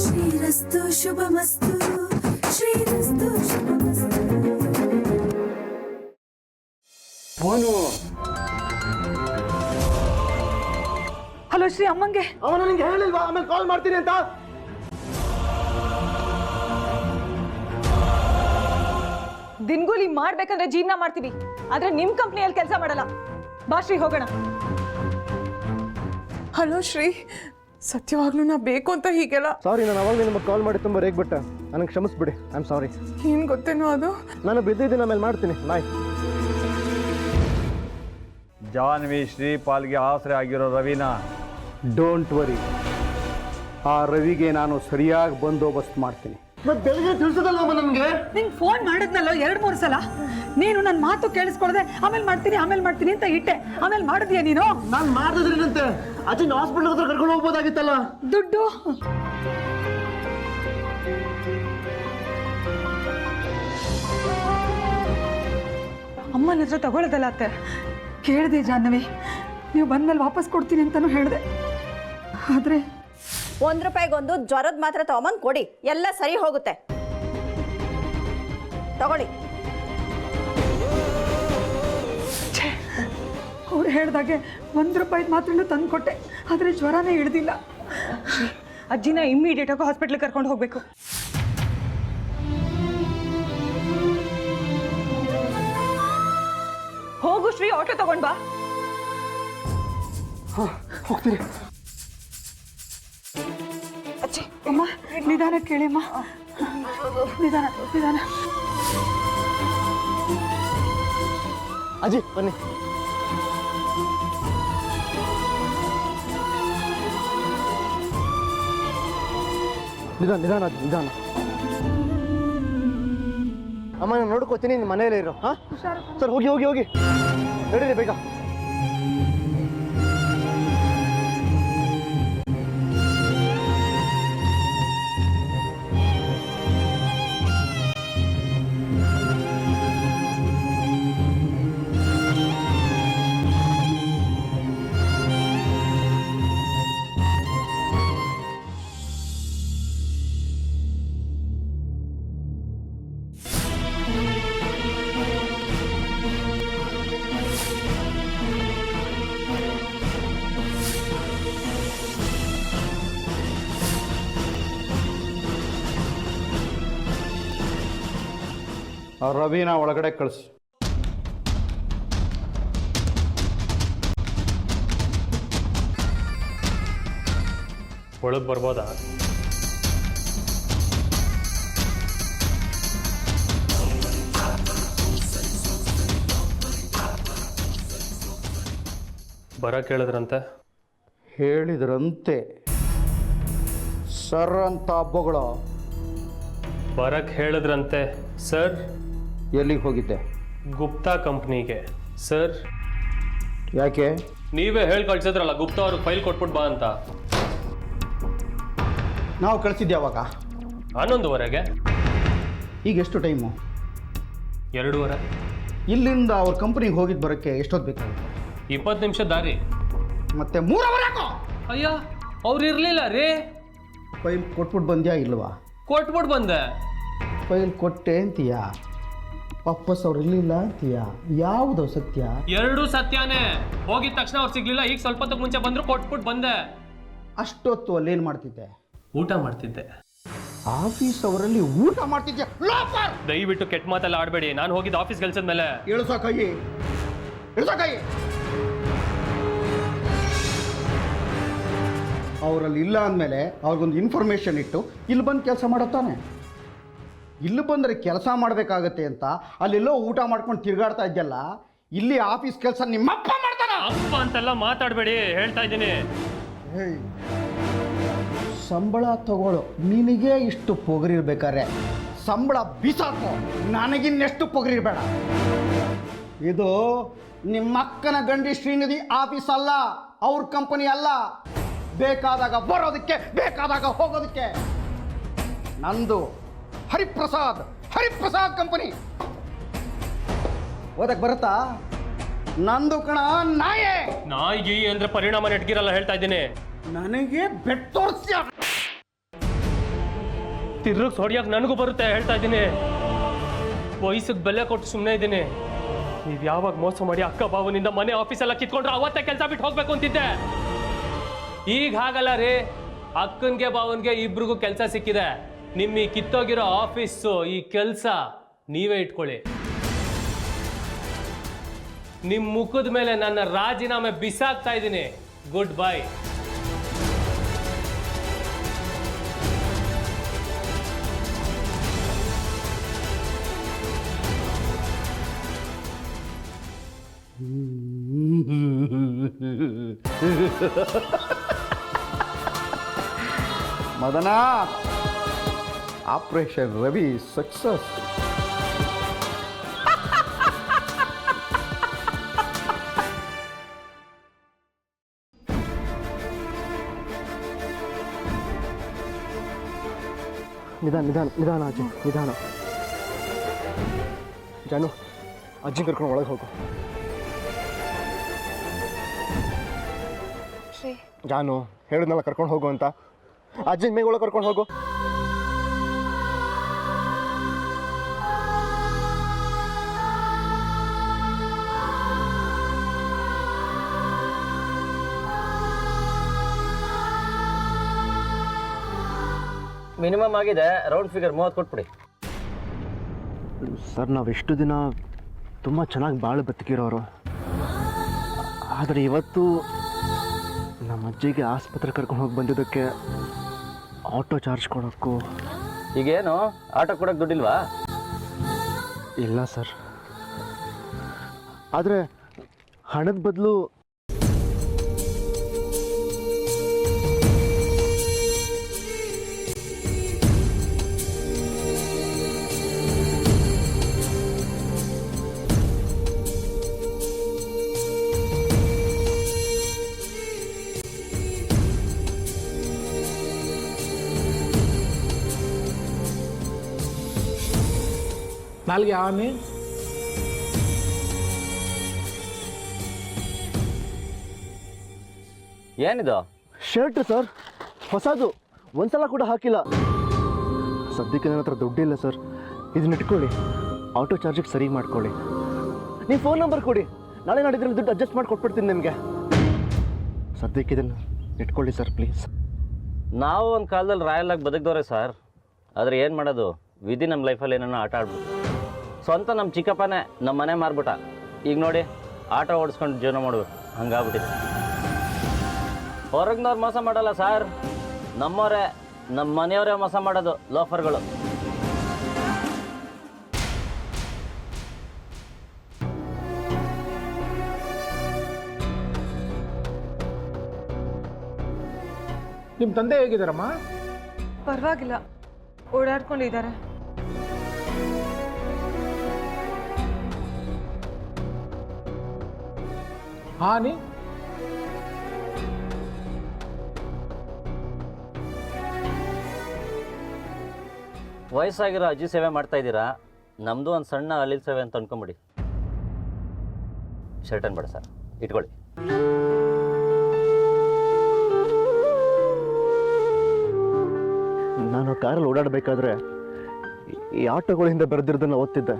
ಶ್ರೀರಸ್ತು ಶುಭಮಸ್ತು ಶ್ರೀರಸ್ತು ಶುಭಮಸ್ತು. ಅವನು ಹಲೋ ಶ್ರೀ, ಅಮ್ಮಂಗೆ ಅವನು ನಿಂಗೆ ಹೇಳಿಲ್ವಾ ಆಮೇಲೆ ಕಾಲ್ ಮಾಡ್ತೀನಿ ಅಂತ? ದಿನಗೂಲಿ ಮಾಡ್ಬೇಕಂದ್ರೆ ಜೀವನ ಮಾಡ್ತೀವಿ, ಆದ್ರೆ ನಿಮ್ ಕಂಪ್ನಿಯಲ್ಲಿ ಕೆಲಸ ಮಾಡಲ್ಲ. ಬಾ ಶ್ರೀ, ಹೋಗೋಣ. ಹಲೋ ಶ್ರೀ, ಸತ್ಯವಾಗ್ಲೂ ನಾ ಬೇಕು ಅಂತ ಹೀಗೆಲ್ಲ. ಸಾರಿ, ನಾನು ಅವಾಗ ನಿಮಗೆ ಕಾಲ್ ಮಾಡಿ ತುಂಬ ರೇಗ್ಬಿಟ್ಟೆ. ನನಗೆ ಕ್ಷಮಿಸ್ಬಿಡಿ. I am sorry. ಏನು ಗೊತ್ತೇನೋ ಅದು? ನಾನು ಬಿದ್ದಿದ್ದೀನಿ, ಆಮೇಲೆ ಮಾಡ್ತೀನಿ. ಬಾಯ್. ಜಾನ್ವಿ ಶ್ರೀಪಾಲ್ಗೆ ಆಸರೆ ಆಗಿರೋ ರವಿನ ಡೋಂಟ್ ವರಿ, ಆ ರವಿಗೆ ನಾನು ಸರಿಯಾಗಿ ಬಂದೋಬಸ್ತ್ ಮಾಡ್ತೀನಿ. ಮತ್ತೆ ಬೆಳಿಗ್ಗೆ ತಿಳಿಸೋದಲ್ವ ನನಗೆ? ನಿಂಗೆ ಫೋನ್ ಮಾಡಿದ್ನಲ್ಲ 2-3 ಸಲ. ನೀನು ನನ್ನ ಮಾತು ಕೇಳಿಸ್ಕೊಳ್ಳದೆ ಆಮೇಲೆ ಮಾಡ್ತೀನಿ ಅಂತ ಇಟ್ಟೆ. ಆಮೇಲೆ ಮಾಡಿದ್ಯಾ ನೀನು? ನಾನು ಮಾಡಿದ್ರೇನಂತೆ? ಅಜ್ಜಿನ ಹಾಸ್ಪಿಟಲ್ ಹತ್ರ ಕರ್ಕೊಂಡು ಹೋಗ್ಬೋದಾಗಿತ್ತಲ್ಲ. ದುಡ್ಡು ಅಮ್ಮನ ಹತ್ರ ತಗೊಳ್ಳೋದಲ್ಲ ಅತ್ತೆ. ಕೇಳಿದೆ ಜಾಹ್ನವಿ, ನೀವು ಬಂದ್ಮೇಲೆ ವಾಪಸ್ ಕೊಡ್ತೀನಿ ಅಂತಾನು ಹೇಳಿದೆ. ಆದ್ರೆ ₹1 ಜ್ವರದ ಮಾತ್ರೆ ತಗೊಂಬಂದು ಕೊಡಿ, ಎಲ್ಲ ಸರಿ ಹೋಗುತ್ತೆ. ತಗೊಳ್ಳಿ. ಅವ್ರು ಹೇಳ್ದಾಗೆ ₹1 ಮಾತ್ರ ತಂದು ಕೊಟ್ಟೆ, ಆದರೆ ಜ್ವರನೇ ಹಿಡ್ದಿಲ್ಲ. ಅಜ್ಜಿನ ಇಮ್ಮಿಡಿಯೇಟ್ ಆಗಿ ಹಾಸ್ಪಿಟ್ಲಿಗೆ ಕರ್ಕೊಂಡು ಹೋಗ್ಬೇಕು. ಹೋಗು ಶ್ರೀ, ಆಟೋ ತಗೊಂಡ್ ಬಾ. ಹೋಗ್ತೀನಿ. ಅಜ್ಜಿ, ಅಮ್ಮ ನಿಧಾನ ಕೇಳಿ ಅಮ್ಮ, ನಿಧಾನ. ಅಜ್ಜಿ ಬನ್ನಿ. ನಿಧಾನ ಅಜ್ಜಿ, ನಿಧಾನ. ಅಮ್ಮ, ನಾನು ನೋಡ್ಕೋತೀನಿ, ನಿಮ್ಮ ಮನೆಯಲ್ಲೇ ಇರೋ. ಹಾಂ ಸರ್, ಹೋಗಿ ನಡೀರಿ ಬೇಗ. ಆ ರವಿನ ಒಳಗಡೆ ಕಳಿಸಿ. ಒಳಗೆ ಬರ್ಬೋದಾ? ಬರಕ್ಕೆ ಹೇಳಿದ್ರಂತೆ. ಹೇಳಿದ್ರಂತೆ ಸರ್ ಅಂತ ಹಬ್ಬಗಳು. ಬರಕ್ಕೆ ಹೇಳಿದ್ರಂತೆ ಸರ್. ಎಲ್ಲಿಗೆ ಹೋಗಿದ್ದೆ? ಗುಪ್ತಾ ಕಂಪ್ನಿಗೆ ಸರ್. ಯಾಕೆ? ನೀವೇ ಹೇಳಿ ಕಳ್ಸಿದ್ರಲ್ಲ ಗುಪ್ತಾ ಅವ್ರಿಗೆ ಫೈಲ್ ಕೊಟ್ಬಿಟ್ಟು ಬಾ ಅಂತ. ನಾವು ಕಳಿಸಿದ್ದೆ ಯಾವಾಗ? 11:15. ಈಗ ಎಷ್ಟು ಟೈಮು? 2:15. ಇಲ್ಲಿಂದ ಅವ್ರ ಕಂಪ್ನಿಗೆ ಹೋಗಿದ್ದು ಬರೋಕ್ಕೆ ಎಷ್ಟೊತ್ತು ಬೇಕಾಗುತ್ತೆ? 20 ನಿಮಿಷ ದಾರಿ. ಮತ್ತೆ 3 ಅವರ್ ಯಾಕೋ? ಅಯ್ಯ, ಅವ್ರು ಇರಲಿಲ್ಲ ರೀ. ಫೈಲ್ ಕೊಟ್ಬಿಟ್ಟು ಬಂದ್ಯಾ ಇಲ್ವಾ? ಕೊಟ್ಬಿಟ್ಟು ಬಂದೆ. ಫೈಲ್ ಕೊಟ್ಟೆ ಅಂತೀಯಾ, ವಾಪಸ್ ಅವ್ರು ಇರಲಿಲ್ಲ ಅಂತೀಯಾ? ಯಾವುದು ಸತ್ಯ? 2 ಸತ್ಯಾನೇ. ಹೋಗಿದ ತಕ್ಷಣ ಅವ್ರು ಸಿಗ್ಲಿಲ್ಲ, ಈಗ ಸ್ವಲ್ಪ ಹೊತ್ತಿಗೆ ಮುಂಚೆ ಬಂದ್ರು, ಕೊಟ್ಬಿಟ್ಟು ಬಂದೆ. ಅಷ್ಟೊತ್ತು ಅಲ್ಲೇನು ಮಾಡ್ತಿದ್ದೆ? ಊಟ ಮಾಡ್ತಿದ್ದೆ. ಆಫೀಸ್ ಅವರಲ್ಲಿ ಊಟ ಮಾಡ್ತಿದ್ದೆ? ದಯವಿಟ್ಟು ಕೆಟ್ಟ ಮಾತೆಲ್ಲ ಆಡಬೇಡಿ. ನಾನು ಹೋಗಿದ್ದು ಆಫೀಸ್ ಕೆಲಸದ ಮೇಲೆ. ಇಳಿಸೋ ಕೈ. ಅವರಲ್ಲಿ ಇಲ್ಲ ಅಂದಮೇಲೆ ಅವ್ರಿಗೊಂದು ಇನ್ಫಾರ್ಮೇಷನ್ ಇಟ್ಟು ಇಲ್ಲಿ ಬಂದು ಕೆಲಸ ಮಾಡುತ್ತಾನೆ. ಇಲ್ಲಿ ಬಂದರೆ ಕೆಲಸ ಮಾಡಬೇಕಾಗತ್ತೆ ಅಂತ ಅಲ್ಲೆಲ್ಲೋ ಊಟ ಮಾಡ್ಕೊಂಡು ತಿರುಗಾಡ್ತಾ ಇದ್ದಲ್ಲ, ಇಲ್ಲಿ ಆಫೀಸ್ ಕೆಲಸ ನಿಮ್ಮಪ್ಪ ಮಾಡ್ತಾನ? ಅಪ್ಪ ಅಂತೆಲ್ಲ ಮಾತಾಡಬೇಡಿ, ಹೇಳ್ತಾ ಇದ್ದೀನಿ. ಸಂಬಳ ತಗೊಳ್ಳೋ ನಿನಗೆ ಇಷ್ಟು ಪೊಗರಿರ್ಬೇಕಾದ್ರೆ ಸಂಬಳ ಬಿಸಾಕೋ, ನನಗಿನ್ನೆಷ್ಟು ಪೊಗರಿರ್ಬೇಡ. ಇದು ನಿಮ್ಮಕ್ಕನ ಗಂಡಿ ಶ್ರೀನಿಧಿ ಆಫೀಸ್ ಅಲ್ಲ, ಅವ್ರ ಕಂಪನಿ ಅಲ್ಲ. ಬೇಕಾದಾಗ ಬರೋದಕ್ಕೆ, ಬೇಕಾದಾಗ ಹೋಗೋದಕ್ಕೆ. ನಂದು ಹರಿಪ್ರಸಾದ್ ಕಂಪನಿ. ಓದಕ್ಕೆ ಬರುತ್ತಾ? ನಂದು ಕಣ ನಾಯೇ. ನಾಯಿಗೆ ಅಂದ್ರೆ ಪರಿಣಾಮ ನೆಟ್ಗಿರಲ್ಲ, ಹೇಳ್ತಾ ಇದ್ದೀನಿ. ನನಗೆ ಬೆಟ್ ತೋರಿಸ್ತೀಯ? ತಿರ್ಗ್ ಹೊಡಿಯೋಕೆ ನನಗೂ ಬರುತ್ತೆ ಹೇಳ್ತಾ ಇದ್ದೀನಿ. ವಯಸ್ಸಿಗೆ ಬೆಲೆ ಕೊಟ್ಟು ಸುಮ್ಮನೆ ಇದ್ದೀನಿ. ನೀವು ಯಾವಾಗ ಮೋಸ ಮಾಡಿ ಅಕ್ಕ ಬಾವನಿಂದ ಮನೆ ಆಫೀಸೆಲ್ಲ ಕಿತ್ಕೊಂಡ್ರೆ ಅವತ್ತೇ ಕೆಲಸ ಬಿಟ್ಟು ಹೋಗ್ಬೇಕು ಅಂತಿದ್ದೆ. ಈಗ ಹಾಗಲ್ಲ ರೀ, ಅಕ್ಕನ್ಗೆ ಬಾವನ್ಗೆ ಇಬ್ರಿಗೂ ಕೆಲಸ ಸಿಕ್ಕಿದೆ. ನಿಮ್ಮ ಈ ಕಿತ್ತೋಗಿರೋ ಆಫೀಸು ಈ ಕೆಲಸ ನೀವೇ ಇಟ್ಕೊಳ್ಳಿ. ನಿಮ್ಮ ಮುಖದ ಮೇಲೆ ನನ್ನ ರಾಜೀನಾಮೆ ಬಿಸಾಕ್ತಾ ಇದ್ದೀನಿ. Good bye. Madana, operation Ravi success. ನಿಧಾನ ಅಜ್ಜಿ, ನಿಧಾನ. ಜಾನು, ಅಜ್ಜಿ ಕರ್ಕೊಂಡು ಒಳಗೆ ಹೋಗು. ಜಾನು, ಹೇಳಿದ್ನಲ್ಲ ಕರ್ಕೊಂಡು ಹೋಗು ಅಂತ. ಅಜ್ಜಿನ ಮೇಗೆ ಒಳಗೆ ಕರ್ಕೊಂಡು ಹೋಗು. ಮಿನಿಮಮ್ ಆಗಿದೆ, ರೌಂಡ್ ಫಿಗರ್ 30 ಕೊಟ್ಬಿಡಿ. ಸರ್, ನಾವೆಷ್ಟು ದಿನ ತುಂಬ ಚೆನ್ನಾಗಿ ಬಾಳು ಬದುಕಿರೋರು. ಆದರೆ ಇವತ್ತು ನಮ್ಮ ಅಜ್ಜಿಗೆ ಆಸ್ಪತ್ರೆ ಕರ್ಕೊಂಡು ಹೋಗಿ ಬಂದಿದ್ದಕ್ಕೆ ಆಟೋ ಚಾರ್ಜ್ ಕೊಡೋಕ್ಕೂ. ಈಗೇನು ಆಟೋ ಕೊಡೋಕೆ ದುಡ್ಡಿಲ್ವಾ? ಇಲ್ಲ ಸರ್, ಆದರೆ ಹಣದ ಬದಲು ನಾಲ್ಗೆ ಆನೆ ಏನಿದು? ಶರ್ಟ್ ಸರ್, ಹೊಸದು. ಒಂದ್ಸಲ ಕೂಡ ಹಾಕಿಲ್ಲ. ಸದ್ಯಕ್ಕೆ ನನ್ನ ಹತ್ರ ದುಡ್ಡಿಲ್ಲ ಸರ್. ಇದನ್ನ ಇಟ್ಕೊಳ್ಳಿ, ಆಟೋ ಚಾರ್ಜಿಗೆ ಸರಿ ಮಾಡ್ಕೊಳ್ಳಿ. ನೀವು ಫೋನ್ ನಂಬರ್ ಕೊಡಿ, ನಾಳೆ ನಾಡಿದ್ರಲ್ಲಿ ದುಡ್ಡು ಅಡ್ಜಸ್ಟ್ ಮಾಡಿ ಕೊಟ್ಬಿಡ್ತೀನಿ ನಿಮಗೆ. ಸದ್ಯಕ್ಕೆ ಇದನ್ನು ಇಟ್ಕೊಳ್ಳಿ ಸರ್, ಪ್ಲೀಸ್. ನಾವು ಒಂದು ಕಾಲದಲ್ಲಿ ರಾಯಲ್ ಆಗಿ ಬದುಕಿದವ್ರೆ ಸರ್. ಆದರೆ ಏನು ಮಾಡೋದು, ವಿಧಿ ನಮ್ಮ ಲೈಫಲ್ಲಿ ಏನೋ ಆಟ ಆಡ್ಬಿಟ್ಟು ಸ್ವಂತ ನಮ್ಮ ಚಿಕ್ಕಪ್ಪನೇ ನಮ್ಮ ಮನೆ ಮಾರ್ಬಿಟ್ಟ. ಈಗ ನೋಡಿ, ಆಟೋ ಓಡಿಸ್ಕೊಂಡು ಜೀವನ ಮಾಡ್ಬೇಕು, ಹಂಗಾಗ್ಬಿಟ್ಟಿದೆ. ಹೊರಗಿನವ್ರು ಮೋಸ ಮಾಡಲ್ಲ ಸರ್, ನಮ್ಮವರೇ, ನಮ್ಮ ಮನೆಯವರೇ ಮೋಸ ಮಾಡೋದು, ಲೋಫರ್ಗಳು. ನಿಮ್ಮ ತಂದೆ ಹೇಗಿದ್ದಾರಮ್ಮ? ಪರವಾಗಿಲ್ಲ, ಓಡಾಡ್ಕೊಂಡಿದ್ದಾರೆ. ಹಾನಿ ವಯಸ್ಸಾಗಿರೋ ಅಜ್ಜಿ ಸೇವೆ ಮಾಡ್ತಾ ಇದ್ದೀರಾ, ನಮ್ಮದು ಒಂದು ಸಣ್ಣ ಅಲ್ಲಿಲ್ ಸೇವೆ ಅಂತ ಅನ್ಕೊಂಬಿಡಿ. ಶರ್ಟನ್ ಬೇಡ ಸರ್, ಇಟ್ಕೊಳ್ಳಿ. ನಾನು ಕಾರಲ್ಲಿ ಓಡಾಡಬೇಕಾದ್ರೆ ಈ ಆಟೋಗಳ ಹಿಂದೆ ಬರೆದಿರೋದನ್ನು ಓದ್ತಿದ್ದೆ.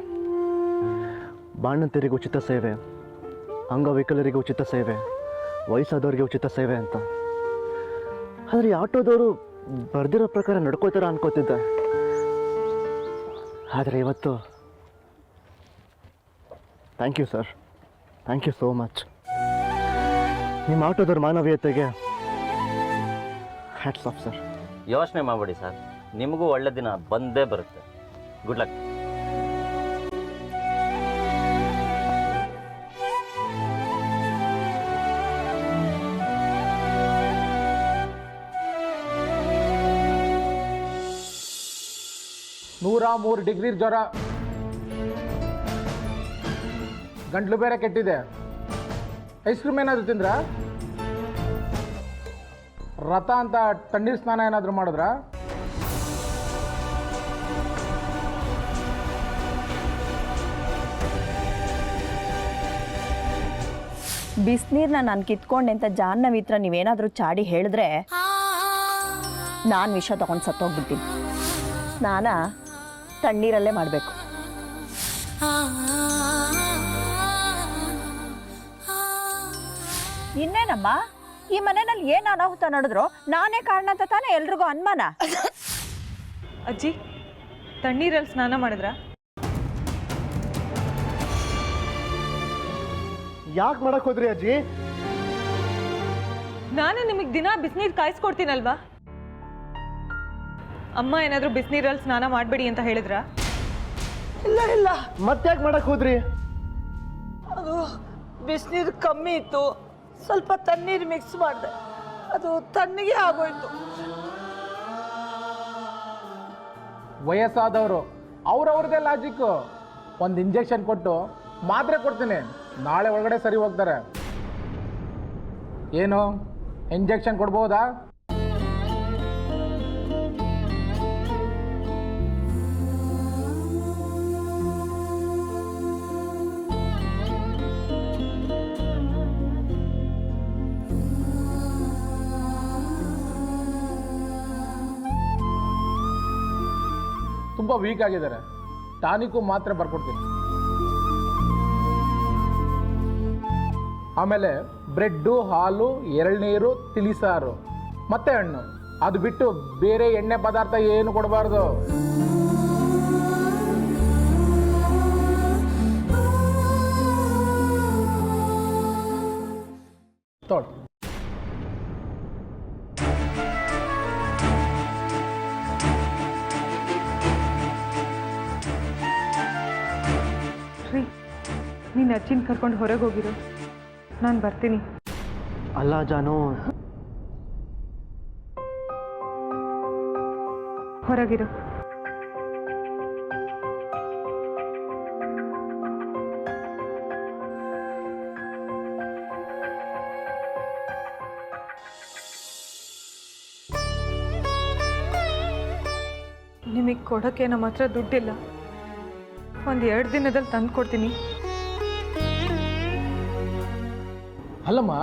ಬಾಣಂತಿಯರಿಗೆ ಉಚಿತ ಸೇವೆ, ಅಂಗವಿಕಲರಿಗೆ ಉಚಿತ ಸೇವೆ, ವಯಸ್ಸಾದವ್ರಿಗೆ ಉಚಿತ ಸೇವೆ ಅಂತ. ಆದರೆ ಈ ಆಟೋದವರು ಬರೆದಿರೋ ಪ್ರಕಾರ ನಡ್ಕೋತಾರ ಅನ್ಕೋತಿದ್ದೆ. ಆದರೆ ಇವತ್ತು thank you sir, thank you so much. ನಿಮ್ಮ ಆಟೋದವ್ರ ಮಾನವೀಯತೆಗೆ ಹ್ಯಾಟ್ಸ್ ಆಫ್ ಸರ್. ಯೋಚನೆ ಮಾಡಬೇಡಿ ಸರ್, ನಿಮಗೂ ಒಳ್ಳೆ ದಿನ ಬಂದೇ ಬರುತ್ತೆ. Good luck. ನೂರ 3 ಡಿಗ್ರಿ ಜ್ವರ, ಗಂಟ್ಲು ಬೇರೆ ಕೆಟ್ಟಿದೆ. ಐಸ್ ಕ್ರೀಮ್ ಏನಾದರೂ ತಿಂದ್ರಾ? ರಥ ಅಂತ ತಣ್ಣೀರು ಸ್ನಾನ ಏನಾದರೂ ಮಾಡಿದ್ರಾ? ಬಿಸಿನೀರನ್ನ ನಾನು ಕಿತ್ಕೊಂಡೆ ಅಂತ ಜಾಹ್ನವಿ ಹತ್ರ ನೀವೇನಾದರೂ ಚಾಡಿ ಹೇಳಿದ್ರೆ ನಾನು ವಿಷ ತಗೊಂಡು ಸತ್ತೋಗ್ಬಿಡ್ತೀನಿ. ಸ್ನಾನ ತಣ್ಣೀರಲ್ಲೇ ಮಾಡಬೇಕು. ಇನ್ನೇನಮ್ಮ, ಈ ಮನೆಯಲ್ಲಿ ಏನು ಅನಾಹುತ ನಡೆದ್ರು ನಾನೇ ಕಾರಣ ಅಂತ ತಾನೇ ಎಲ್ರಿಗೂ ಅನುಮಾನ. ಅಜ್ಜಿ, ತಣ್ಣೀರಲ್ಲಿ ಸ್ನಾನ ಮಾಡಿದ್ರ? ಯಾಕೆ ಮಾಡಕ್ ಹೋದ್ರಿ ಅಜ್ಜಿ? ನಾನು ನಿಮಗೆ ದಿನ ಬಿಸಿನೀರು ಕಾಯಿಸ್ಕೊಡ್ತೀನಲ್ವಾ? ಅಮ್ಮ ಏನಾದರೂ ಬಿಸಿನೀರಲ್ಲಿ ಸ್ನಾನ ಮಾಡಬೇಡಿ ಅಂತ ಹೇಳಿದ್ರಾ? ಇಲ್ಲ ಮತ್ತ್ಯಾಕೆ ಮಾಡಕ್ ಹೋದ್ರಿ? ಅದು ಬಿಸಿನೀರು ಕಮ್ಮಿ ಇತ್ತು, ಸ್ವಲ್ಪ ತಣ್ಣೀರು ಮಿಕ್ಸ್ ಮಾಡಿದೆ, ಅದು ತಣ್ಣಗೆ ಆಗೋಯ್ತು. ವಯಸ್ಸಾದವರು ಅವ್ರವ್ರದ್ದೇ ಲಾಜಿಕ್ಕು. ಒಂದು ಇಂಜೆಕ್ಷನ್ ಕೊಟ್ಟು ಮಾತ್ರೆ ಕೊಡ್ತೀನಿ, ನಾಳೆ ಒಳಗಡೆ ಸರಿ ಹೋಗ್ತಾರೆ. ಏನು ಇಂಜೆಕ್ಷನ್ ಕೊಡ್ಬೋದಾ? ತುಂಬ ವೀಕ್ ಆಗಿದ್ದಾರೆ, ಟಾನಿಕು ಮಾತ್ರೆ ಬರ್ಕೊಡ್ತೀನಿ. ಆಮೇಲೆ ಬ್ರೆಡ್ಡು, ಹಾಲು, ಎಳ್ನೀರು, ತಿಳಿಸಾರು ಮತ್ತೆ ಹಣ್ಣು, ಅದು ಬಿಟ್ಟು ಬೇರೆ ಎಣ್ಣೆ ಪದಾರ್ಥ ಏನು ಕೊಡಬಾರ್ದು. ತೋಳ್ ನೀನು ಅಜ್ಜಿನ ಕರ್ಕೊಂಡು ಹೊರಗೆ ಹೋಗಿರು, ನಾನು ಬರ್ತೀನಿ. ಅಲ್ಲ ಜಾನು, ಹೊರಗಿರು. ನಿಮಗೆ ಕೊಡೋಕ್ಕೆ ನಮ್ಮ ಹತ್ರ ದುಡ್ಡಿಲ್ಲ, ಒಂದು 2 ದಿನದಲ್ಲಿ ತಂದು ಕೊಡ್ತೀನಿ. ಅಲ್ಲಮ್ಮ,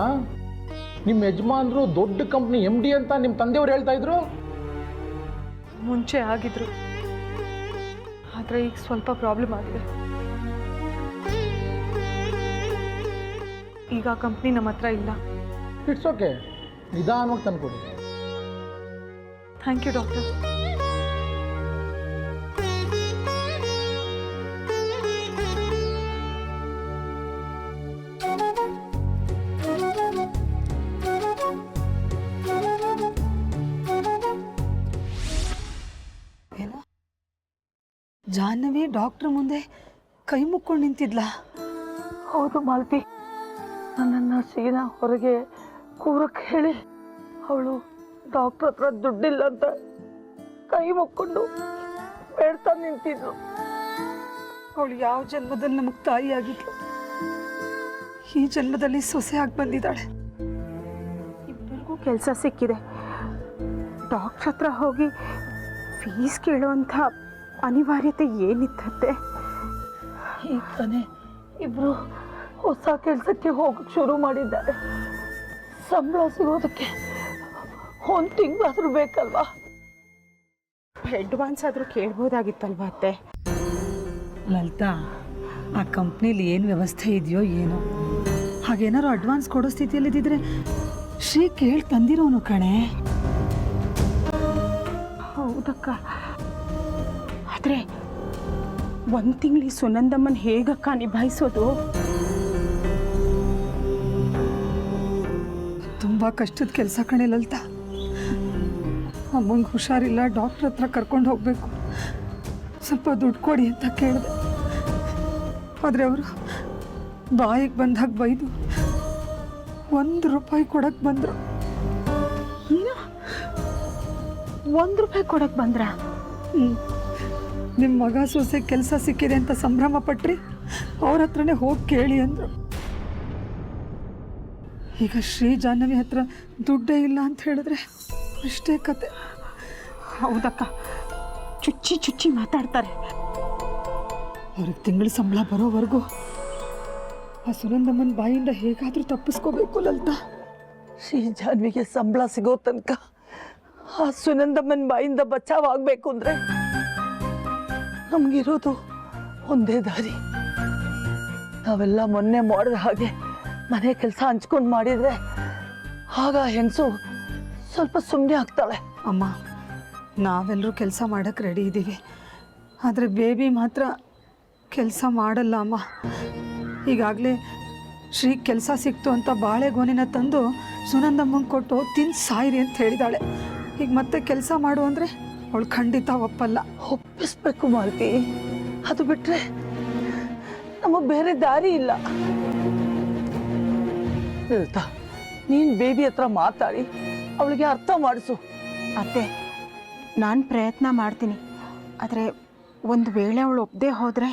ನಿಮ್ಮ ಯಜಮಾನ್ರು ದೊಡ್ಡ ಕಂಪ್ನಿ MD ಅಂತ ನಿಮ್ಮ ತಂದೆಯವ್ರು ಹೇಳ್ತಾ ಇದ್ರು. ಮುಂಚೆ ಆಗಿದ್ರು, ಆದರೆ ಈಗ ಸ್ವಲ್ಪ ಪ್ರಾಬ್ಲಮ್ ಆಗಿದೆ. ಈಗ ಆ ಕಂಪ್ನಿ ನಮ್ಮ ಹತ್ರ ಇಲ್ಲ. ಇಟ್ಸ್ ಓಕೆ, ನಿಧಾನವಾಗಿ ತಂದ್ಕೊಡಿ. Thank you doctor. Jahnavi doctor ಮುಂದೆ ಕೈ ಮುಕ್ಕೊಂಡು ನಿಂತಿದ್ಲ. ಹೌದು ಮಾಲ್ತಿ, ನನ್ನನ್ನು ಸೀದಾ ಹೊರಗೆ ಕೂರಕ್ಕೆ ಹೇಳಿ ಅವಳು ಡಾಕ್ಟ್ರ್ ಹತ್ರ ದುಡ್ಡಿಲ್ಲ ಅಂತ ಕೈ ಮುಕ್ಕೊಂಡು ಬೇಡ್ತಾ ನಿಂತಿದ್ಲು. ಅವಳು ಯಾವ ಜನ್ಮದಲ್ಲಿ ನಮಗೆ ತಾಯಿ ಆಗಿದ್ಲು, ಈ ಜನ್ಮದಲ್ಲಿ ಸೊಸೆ ಆಗಿ ಬಂದಿದ್ದಾಳೆ. ಇಬ್ಬರಿಗೂ ಕೆಲಸ ಸಿಕ್ಕಿದೆ, ಡಾಕ್ಟ್ರ್ ಹತ್ರ ಹೋಗಿ ಫೀಸ್ ಕೇಳುವಂಥ ಅನಿವಾರ್ಯತೆ ಏನಿತ್ತಂತೆ? ಈಗ ತಾನೇ ಇಬ್ರು ಹೊಸ ಕೆಲಸಕ್ಕೆ ಹೋಗಕ್ಕೆ ಶುರು ಮಾಡಿದ್ದಾರೆ. ಸಂಬಳ ಸಿಗೋದಕ್ಕೆ 1 ತಿಂಗಳಾದ್ರೂ ಬೇಕಲ್ವಾ? ಅಡ್ವಾನ್ಸ್ ಆದರೂ ಕೇಳ್ಬೋದಾಗಿತ್ತಲ್ವಾ ಅತ್ತೆ? ಲಲಿತಾ, ಆ ಕಂಪ್ನಿಲಿ ಏನು ವ್ಯವಸ್ಥೆ ಇದೆಯೋ ಏನೋ, ಹಾಗೇನಾದ್ರು ಅಡ್ವಾನ್ಸ್ ಕೊಡೋ ಸ್ಥಿತಿಯಲ್ಲಿದ್ದಿದ್ರೆ ಶ್ರೀ ಕೇಳಿ ತಂದಿರೋನು ಕಣೆ. ಹೌದಕ್ಕ, ಆದರೆ 1 ತಿಂಗಳಿಗೆ ಸುನಂದಮ್ಮನ ಹೇಗಕ್ಕ ನಿಭಾಯಿಸೋದು? ತುಂಬ ಕಷ್ಟದ ಕೆಲಸ ಕಣೆ ಲಲಿತಾ. ಅಮ್ಮಂಗೆ ಹುಷಾರಿಲ್ಲ, ಡಾಕ್ಟ್ರ್ ಹತ್ರ ಕರ್ಕೊಂಡು ಹೋಗಬೇಕು, ಸ್ವಲ್ಪ ದುಡ್ಡು ಕೊಡಿ ಅಂತ ಕೇಳಿದೆ. ಆದರೆ ಅವರು ಬಾಯಿಗೆ ಬಂದಾಗ ಬೈದು 1 ರೂಪಾಯಿ ಕೊಡಕ್ಕೆ ಬಂದರು. ₹1 ಕೊಡಕ್ಕೆ ಬಂದ್ರ? ನಿಮ್ಮ ಮಗ ಸೊಸೆ ಕೆಲಸ ಸಿಕ್ಕಿದೆ ಅಂತ ಸಂಭ್ರಮ ಪಟ್ರಿ, ಅವ್ರ ಹತ್ರನೇ ಹೋಗಿ ಕೇಳಿ ಅಂದರು. ಈಗ ಶ್ರೀ ಜಾಹ್ನವಿ ಹತ್ರ ದುಡ್ಡೇ ಇಲ್ಲ ಅಂತ ಹೇಳಿದ್ರೆ ಅಷ್ಟೇ ಕತೆ. ಹೌದಕ್ಕ, ಚುಚ್ಚಿ ಚುಚ್ಚಿ ಮಾತಾಡ್ತಾರೆ. ಅವ್ರಿಗೆ ತಿಂಗಳ ಸಂಬಳ ಬರೋವರೆಗೂ ಆ ಸುನಂದಮ್ಮನ ಬಾಯಿಂದ ಹೇಗಾದರೂ ತಪ್ಪಿಸ್ಕೋಬೇಕು ಲಲಿತಾ. ಶ್ರೀ ಜಾಹ್ನವಿಗೆ ಸಂಬಳ ಸಿಗೋ ತನಕ ಆ ಸುನಂದಮ್ಮನ ಬಾಯಿಂದ ಬಚಾವ್ ಆಗಬೇಕು ಅಂದರೆ ನಮಗಿರೋದು ಒಂದೇ ದಾರಿ. ನಾವೆಲ್ಲ ಮೊನ್ನೆ ಮಾಡಿದ ಹಾಗೆ ಮನೆ ಕೆಲಸ ಹಂಚ್ಕೊಂಡು ಮಾಡಿದರೆ ಆಗ ಹೆಂಗಸು ಸ್ವಲ್ಪ ಸುಮ್ಮನೆ ಆಗ್ತಾಳೆ. ಅಮ್ಮ, ನಾವೆಲ್ಲರೂ ಕೆಲಸ ಮಾಡೋಕ್ಕೆ ರೆಡಿ ಇದ್ದೀವಿ, ಆದರೆ ಬೇಬಿ ಮಾತ್ರ ಕೆಲಸ ಮಾಡಲ್ಲ ಅಮ್ಮ. ಈಗಾಗಲೇ ಶ್ರೀ ಕೆಲಸ ಸಿಕ್ತು ಅಂತ ಬಾಳೆಗೊನೆನ ತಂದು ಸುನಂದಮ್ಮಂಗೆ ಕೊಟ್ಟು ತಿಂದು ಸಾಯಿರಿ ಅಂತ ಹೇಳಿದಾಳೆ. ಈಗ ಮತ್ತೆ ಕೆಲಸ ಮಾಡು ಅಂದರೆ ಅವಳು ಖಂಡಿತ ಒಪ್ಪಲ್ಲ. ಒಪ್ಪಿಸ್ಬೇಕು ಮಾಲ್ತಿ, ಅದು ಬಿಟ್ಟರೆ ನಮಗೆ ಬೇರೆ ದಾರಿ ಇಲ್ಲ. ಹೇಳ್ತಾ ನೀನು ಬೇಬಿ ಹತ್ರ ಮಾತಾಡಿ ಅವಳಿಗೆ ಅರ್ಥ ಮಾಡಿಸು. ಅತ್ತೆ, ನಾನು ಪ್ರಯತ್ನ ಮಾಡ್ತೀನಿ, ಆದರೆ ಒಂದು ವೇಳೆ ಅವಳು ಒಪ್ಪದೆ ಹೋದರೆ?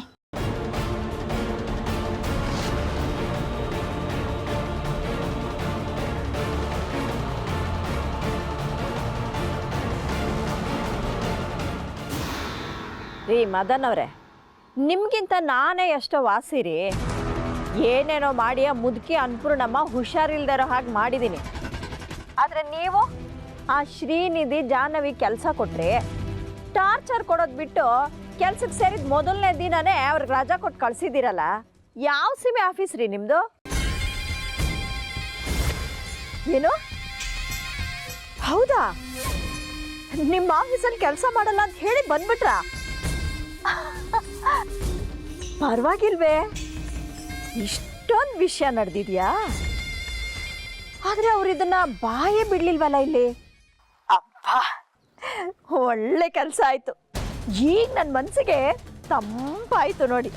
ರೀ ಮದನ್ ಅವರೇ, ನಿಮ್ಗಿಂತ ನಾನೇ ಎಷ್ಟೋ ವಾಸಿರಿ. ಏನೇನೋ ಮಾಡಿ ಆ ಮುದುಕಿ ಅನ್ಪೂರ್ಣಮ್ಮ ಹುಷಾರಿಲ್ದಿರೋ ಹಾಗೆ ಮಾಡಿದ್ದೀನಿ. ಆದರೆ ನೀವು ಆ ಶ್ರೀನಿಧಿ ಜಾಹ್ನವಿ ಕೆಲಸ ಕೊಟ್ರಿ, ಟಾರ್ಚರ್ ಕೊಡೋದು ಬಿಟ್ಟು ಕೆಲ್ಸಕ್ಕೆ ಸೇರಿದ ಮೊದಲನೇ ದಿನನೇ ಅವ್ರಿಗೆ ರಜಾ ಕೊಟ್ಟು ಕಳಿಸಿದ್ದೀರಲ್ಲ. ಯಾವ ಸೀಮೆ ಆಫೀಸ್ ರೀ ನಿಮ್ಮದು? ಏನು? ಹೌದಾ? ನಿಮ್ಮ ಆಫೀಸಲ್ಲಿ ಕೆಲಸ ಮಾಡಲ್ಲ ಅಂತ ಹೇಳಿ ಬಂದ್ಬಿಟ್ರಾ? ಪರವಾಗಿಲ್ವೇ, ಇಷ್ಟೊಂದು ವಿಷಯ ನಡೆದಿದ್ಯಾ? ಆದ್ರೆ ಅವ್ರು ಇದನ್ನ ಬಾಯೇ ಬಿಡ್ಲಿಲ್ವಲ್ಲ ಇಲ್ಲಿ. ಅಬ್ಬಾ, ಒಳ್ಳೆ ಕೆಲಸ ಆಯ್ತು. ಈಗ ನನ್ನ ಮನಸ್ಸಿಗೆ ತಂಪಾಯ್ತು ನೋಡಿ.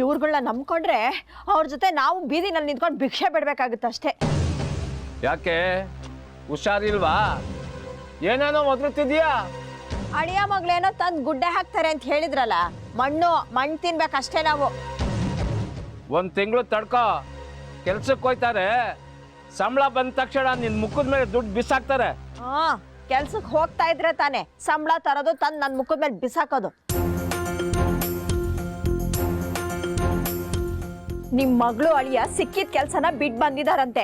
ಇವ್ರುಗಳನ್ನ ನಂಬ್ಕೊಂಡ್ರೆ ಅವ್ರ ಜೊತೆ ನಾವು ಬೀದಿನಲ್ಲಿ ನಿಂತ್ಕೊಂಡು ಭಿಕ್ಷೆ ಬಿಡ್ಬೇಕಾಗುತ್ತೆ ಅಷ್ಟೇ. ಯಾಕೆ ಹುಷಾರಿಲ್ವಾ? ಏನೇನೋ ಒದರುತ್ತಿದ್ಯಾ? ಅಳಿಯ ಮಗಳೇನೋ ತಂದು ಗುಡ್ಡೆ ಹಾಕ್ತಾರೆ ಅಂತ ಹೇಳಿದ್ರಲ್ಲ, ಮಣ್ಣು ತಿನ್ಬೇಕಷ್ಟೇ ನಾವು. ಒಂದು ತಿಂಗಳು ತಡ್ಕೋ, ಕೆಲ್ಸಕ್ಕೆ ಹೋಯ್ತಾರೆ, ಸಂಬಳ ಬಂದ ತಕ್ಷಣ ನಿನ್ನ ಮುಖದ ಮೇಲೆ ದುಡ್ಡು ಬಿಸಾಕ್ತಾರೆ. ಕೆಲ್ಸಕ್ಕೆ ಹೋಗ್ತಾ ಇದ್ರೆ ತಾನೆ ಸಂಬಳ ತರೋದು, ತಂದು ನನ್ನ ಮುಖದ ಮೇಲೆ ಬಿಸಾಕೋದು. ನಿಮ್ ಮಗಳು ಅಳಿಯ ಸಿಕ್ಕಿದ ಕೆಲ್ಸನ ಬಿಟ್ಟು ಬಂದಿದಾರಂತೆ.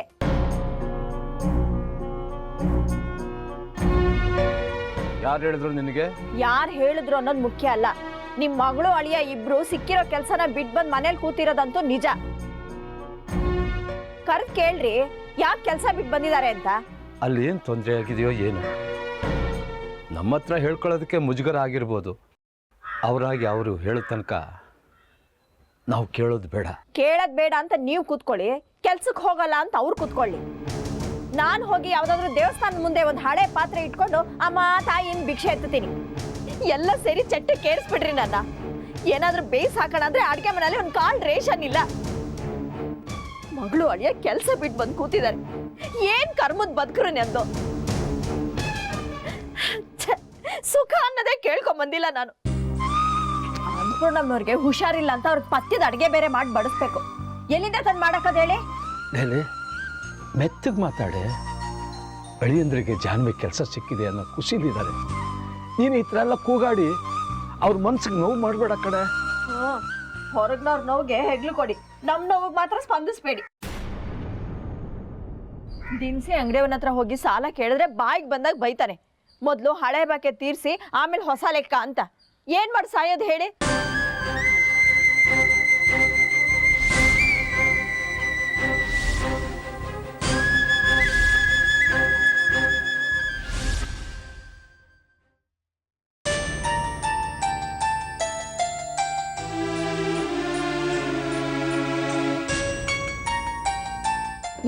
ಯಾರು ಹೇಳಿದ್ರು ನಿನಗೆ? ಯಾರು ಹೇಳಿದ್ರು ಅನ್ನೋದು ಮುಖ್ಯ ಅಲ್ಲ. ನಿಮ್ ಮಗಳು ಅಳಿಯ ಇಬ್ರು ಸಿಕ್ಕಿರೋ ಕೆಲ್ಸನ ಬಿಟ್ಟು ಬಂದ್ ಮನೇಲಿ ಕೂತಿರೋದಂತೂ ನಿಜ. ಕರೆದ್ ಕೇಳ್ರಿ, ಯಾಕೆ ಕೆಲ್ಸ ಬಿಟ್ಟು ಬಂದಿದ್ದಾರೆ ಅಂತ. ಅಲ್ಲಿ ಏನು ತೊಂದರೆ ಆಗಿದೆಯೋ ಏನು? ನಮ್ಮ ಹತ್ರ ಹೇಳ್ಕೊಳ್ಳೋದಕ್ಕೆ ಮುಜುಗರ ಆಗಿರ್ಬೋದು, ಅವರಾಗಿ ಅವರು ಹೇಳೋ ತನಕ ನಾವು ಕೇಳೋದು ಬೇಡ. ಕೇಳೋದ್ ಬೇಡ ಅಂತ ನೀವು ಕೂತ್ಕೊಳ್ಳಿ, ಕೆಲ್ಸಕ್ಕೆ ಹೋಗಲ್ಲ ಅಂತ ಅವ್ರು ಕೂತ್ಕೊಳ್ಳಿ. ನಾನು ಹೋಗಿ ಯಾವ್ದಾದ್ರು ದೇವಸ್ಥಾನದ ಮುಂದೆ ಒಂದು ಹಳೆ ಪಾತ್ರೆ ಇಟ್ಕೊಂಡು ಅಮ್ಮ ತಾಯಿನ ಭಿಕ್ಷೆ ಎತ್ತುತ್ತೀನಿ. ಎಲ್ಲ ಸೇರಿ ಚಟ್ಟಕ್ಕೆ ಕೇಳಿಸ್ಬಿಡ್ರಿ ನನ್ನ. ಏನಾದ್ರೂ ಬೇಯಿಸ್ ಹಾಕೋಣ ಅಂದ್ರೆ ಅಡ್ಗೆ ಮನೆಯಲ್ಲಿ ಒಂದು ಕಾಲ್ ರೇಷನ್ ಇಲ್ಲ. ಮಗಳು ಅಳಿಯ ಕೆಲಸ ಬಿಟ್ಟು ಬಂದು ಕೂತಿದ್ದಾರೆ. ಏನ್ ಕರ್ಮದ್ ಬದುಕ್ರು ನಂದು. ಸುಖ ಅನ್ನೋದೇ ಕೇಳ್ಕೊಂಡ್ ಬಂದಿಲ್ಲ ನಾನು. ಅನ್ನಪೂರ್ಣಮ್ಮನವ್ರಿಗೆ ಹುಷಾರಿಲ್ಲ ಅಂತ ಅವ್ರಿಗೆ ಪತ್ತಿದ ಅಡ್ಗೆ ಬೇರೆ ಮಾಡಿ ಬಡಿಸ್ಬೇಕು. ಎಲ್ಲಿಂದ ತಂದು ಮಾಡಕ್ಕದ ಹೇಳಿ? ಮೆತ್ತಗೆ ಮಾತಾಡೆ. ಅಳಿಯಂದ್ರಿಗೆ ಜಾಹ್ನವಿ ಕೆಲಸ ಸಿಕ್ಕಿದೆ ಅನ್ನೋ ಖುಷಿಲಿದ್ದಾರೆ. ನೀನು ಈ ಥರ ಎಲ್ಲ ಕೂಗಾಡಿ ಅವ್ರ ಮನ್ಸಿಗೆ ನೋವು ಮಾಡಬೇಡ ಕಡೆ. ಹೊರಗ್ನವ್ರ ನೋವಿಗೆ ಹೆಗ್ಲು ಕೊಡಿ, ನಮ್ ನೋವಿಗೆ ಮಾತ್ರ ಸ್ಪಂದಿಸ್ಬೇಡಿ. ದಿನಸಿ ಅಂಗಡಿಯವನ ಹತ್ರ ಹೋಗಿ ಸಾಲ ಕೇಳಿದ್ರೆ ಬಾಯಿಗೆ ಬಂದಾಗ ಬೈತಾನೆ. ಮೊದಲು ಹಳೆ ಬಾಕೆ ತೀರಿಸಿ ಆಮೇಲೆ ಹೊಸ ಲೆಕ್ಕ ಅಂತ. ಏನ್ ಮಾಡಿ ಸಾಯೋದು ಹೇಳಿ?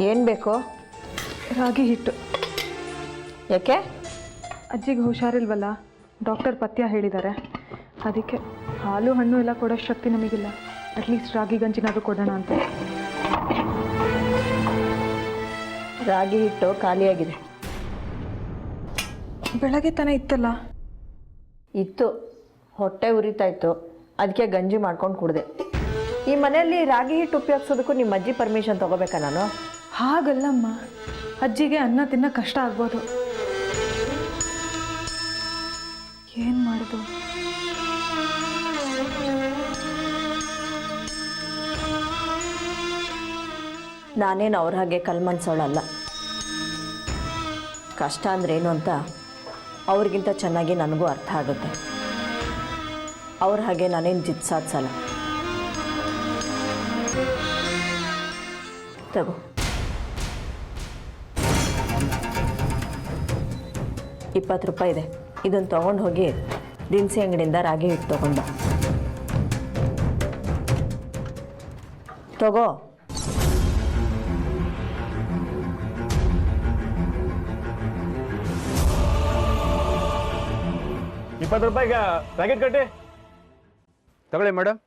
ಏನ್ ಬೇಕು? ರಾಗಿ ಹಿಟ್ಟು. ಯಾಕೆ? ಅಜ್ಜಿಗೆ ಹುಷಾರಿಲ್ವಲ್ಲ, ಡಾಕ್ಟರ್ ಪಥ್ಯ ಹೇಳಿದ್ದಾರೆ. ಅದಕ್ಕೆ ಹಾಲು ಹಣ್ಣು ಎಲ್ಲ ಕೊಡೋ ಶಕ್ತಿ ನಮಗಿಲ್ಲ. ಅಟ್ಲೀಸ್ಟ್ ರಾಗಿ ಗಂಜಿನಾದರೂ ಕೊಡೋಣ ಅಂತ. ರಾಗಿ ಹಿಟ್ಟು ಖಾಲಿಯಾಗಿದೆ. ಬೆಳಗ್ಗೆ ತಾನೇ ಇತ್ತಲ್ಲ? ಇತ್ತು, ಹೊಟ್ಟೆ ಉರಿತಾ ಇತ್ತು, ಅದಕ್ಕೆ ಗಂಜಿ ಮಾಡ್ಕೊಂಡು ಕುಡಿದೆ. ಈ ಮನೆಯಲ್ಲಿ ರಾಗಿ ಹಿಟ್ಟು ಉಪಯೋಗಿಸೋದಕ್ಕೂ ನಿಮ್ಮ ಅಜ್ಜಿ ಪರ್ಮಿಷನ್ ತಗೋಬೇಕಾ ನಾನು? ಹಾಗಲ್ಲಮ್ಮ, ಅಜ್ಜಿಗೆ ಅನ್ನ ತಿನ್ನೋ ಕಷ್ಟ ಆಗ್ಬೋದು. ಏನು ನಾನೇನು ಅವ್ರ ಹಾಗೆ ಕಲ್ಮನ್ಸೋಳಲ್ಲ. ಕಷ್ಟ ಅಂದ್ರೇನು ಅಂತ ಅವ್ರಿಗಿಂತ ಚೆನ್ನಾಗಿ ನನಗೂ ಅರ್ಥ ಆಗುತ್ತೆ. ಅವ್ರ ಹಾಗೆ ನಾನೇನು ಜಿದ್ದು ಸಾಧಿಸಲ್ಲ. ತಗೋ, 20 ರೂಪಾಯಿ ಇದೆ. ಇದನ್ನು ತೊಗೊಂಡು ಹೋಗಿ ದಿನಸಿ ಅಂಗಡಿಯಿಂದ ರಾಗಿ ಹಿಟ್ಟು ತೊಗೊಂಡು ತಗೋ. ₹20 ಪ್ಯಾಕೆಟ್ ಕಟ್ಟಿ ತಗೊಳ್ಳಿ ಮೇಡಮ್.